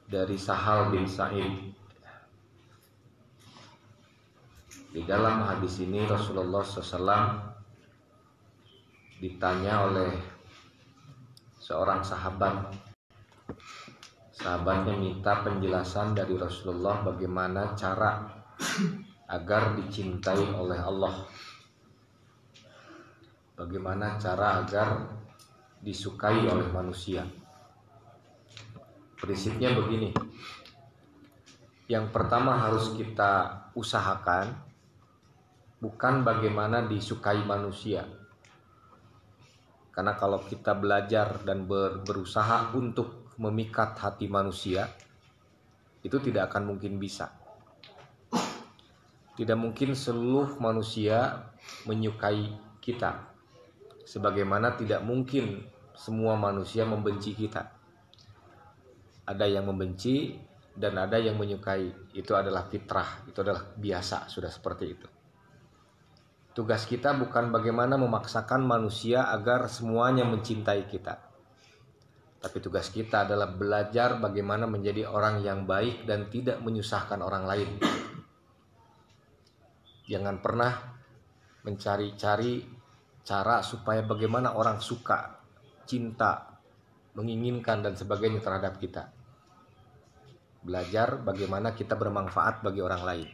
dari Sahal bin Sa'id. Di dalam hadis ini Rasulullah SAW ditanya oleh seorang sahabat. Sahabatnya minta penjelasan dari Rasulullah bagaimana cara agar dicintai oleh Allah, bagaimana cara agar disukai oleh manusia. Prinsipnya begini, yang pertama harus kita usahakan bukan bagaimana disukai manusia. Karena kalau kita belajar dan berusaha untuk memikat hati manusia, itu tidak akan mungkin bisa. Tidak mungkin seluruh manusia menyukai kita, sebagaimana tidak mungkin semua manusia membenci kita. Ada yang membenci dan ada yang menyukai. Itu adalah fitrah, itu adalah biasa, sudah seperti itu. Tugas kita bukan bagaimana memaksakan manusia agar semuanya mencintai kita, tapi tugas kita adalah belajar bagaimana menjadi orang yang baik dan tidak menyusahkan orang lain. Jangan pernah mencari-cari cara supaya bagaimana orang suka, cinta, menginginkan dan sebagainya terhadap kita. Belajar bagaimana kita bermanfaat bagi orang lain.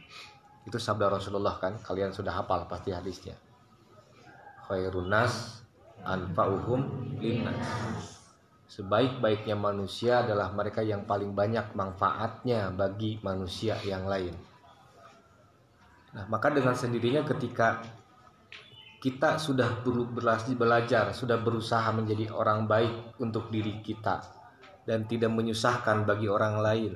Itu sabda Rasulullah kan, kalian sudah hafal pasti hadisnya. Khairun nas anfa'uhum linnas. Sebaik-baiknya manusia adalah mereka yang paling banyak manfaatnya bagi manusia yang lain. Nah, maka dengan sendirinya ketika kita sudah belajar, sudah berusaha menjadi orang baik untuk diri kita dan tidak menyusahkan bagi orang lain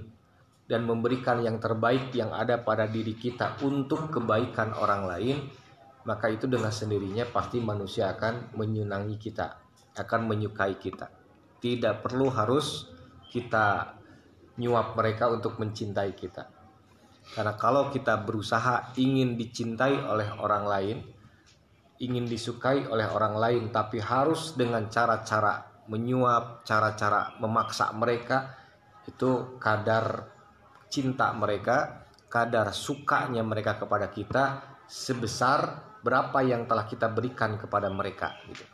dan memberikan yang terbaik yang ada pada diri kita untuk kebaikan orang lain, maka itu dengan sendirinya pasti manusia akan menyenangi kita, akan menyukai kita. Tidak perlu harus kita nyuap mereka untuk mencintai kita. Karena kalau kita berusaha ingin dicintai oleh orang lain, ingin disukai oleh orang lain, tapi harus dengan cara-cara menyuap, cara-cara memaksa mereka, itu kadar cinta mereka, kadar sukanya mereka kepada kita sebesar berapa yang telah kita berikan kepada mereka gitu.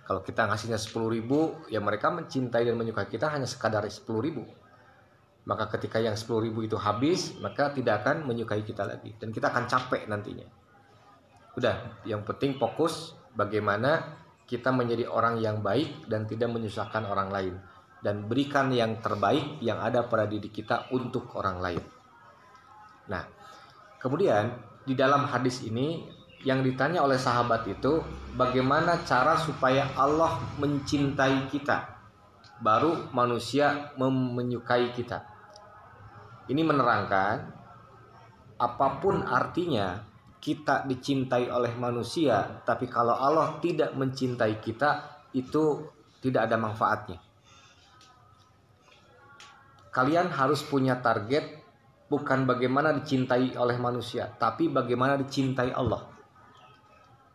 Kalau kita ngasihnya 10.000, ya mereka mencintai dan menyukai kita hanya sekadar 10.000. Maka ketika yang 10.000 itu habis, maka tidak akan menyukai kita lagi dan kita akan capek nantinya. Udah, yang penting fokus bagaimana kita menjadi orang yang baik dan tidak menyusahkan orang lain, dan berikan yang terbaik yang ada pada diri kita untuk orang lain. Nah, kemudian di dalam hadis ini yang ditanya oleh sahabat itu, bagaimana cara supaya Allah mencintai kita, baru manusia menyukai kita. Ini menerangkan apapun artinya kita dicintai oleh manusia, tapi kalau Allah tidak mencintai kita, itu tidak ada manfaatnya. Kalian harus punya target, bukan bagaimana dicintai oleh manusia, tapi bagaimana dicintai Allah.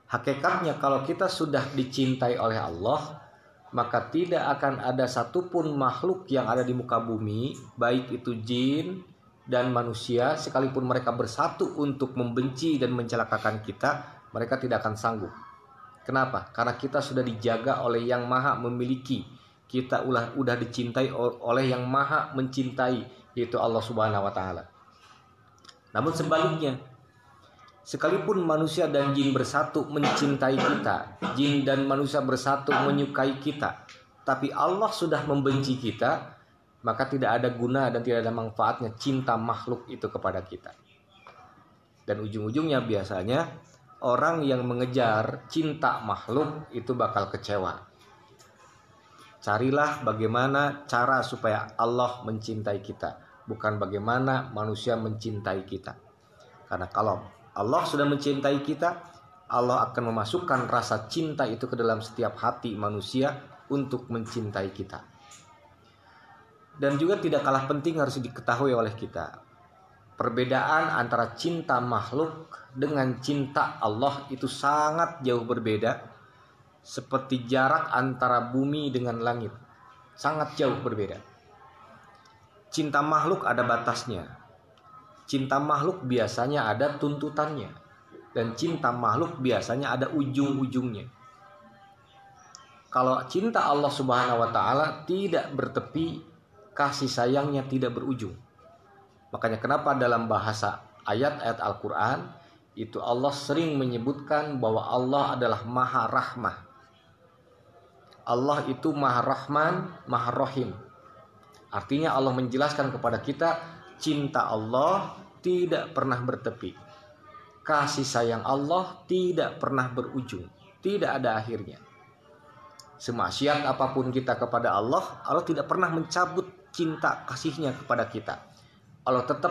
Hakikatnya kalau kita sudah dicintai oleh Allah, maka tidak akan ada satupun makhluk yang ada di muka bumi, baik itu jin dan manusia, sekalipun mereka bersatu untuk membenci dan mencelakakan kita, mereka tidak akan sanggup. Kenapa? Karena kita sudah dijaga oleh yang maha memiliki. Kita udah dicintai oleh yang maha mencintai, yaitu Allah Subhanahu wa Ta'ala. Namun sebaliknya, sekalipun manusia dan jin bersatu mencintai kita, jin dan manusia bersatu menyukai kita, tapi Allah sudah membenci kita, maka tidak ada guna dan tidak ada manfaatnya cinta makhluk itu kepada kita. Dan ujung-ujungnya biasanya orang yang mengejar cinta makhluk itu bakal kecewa. Carilah bagaimana cara supaya Allah mencintai kita, bukan bagaimana manusia mencintai kita. Karena kalau Allah sudah mencintai kita, Allah akan memasukkan rasa cinta itu ke dalam setiap hati manusia untuk mencintai kita. Dan juga tidak kalah penting harus diketahui oleh kita, perbedaan antara cinta makhluk dengan cinta Allah itu sangat jauh berbeda, seperti jarak antara bumi dengan langit, sangat jauh berbeda. Cinta makhluk ada batasnya. Cinta makhluk biasanya ada tuntutannya. Dan cinta makhluk biasanya ada ujung-ujungnya. Kalau cinta Allah Subhanahu wa taala tidak bertepi, kasih sayangnya tidak berujung. Makanya kenapa dalam bahasa ayat-ayat Al-Qur'an itu Allah sering menyebutkan bahwa Allah adalah Maha Rahmah. Allah itu Maha Rahman, Maha Rahim. Artinya Allah menjelaskan kepada kita cinta Allah tidak pernah bertepi. Kasih sayang Allah tidak pernah berujung, tidak ada akhirnya. Semaksiat apapun kita kepada Allah, Allah tidak pernah mencabut cinta kasihnya kepada kita. Allah tetap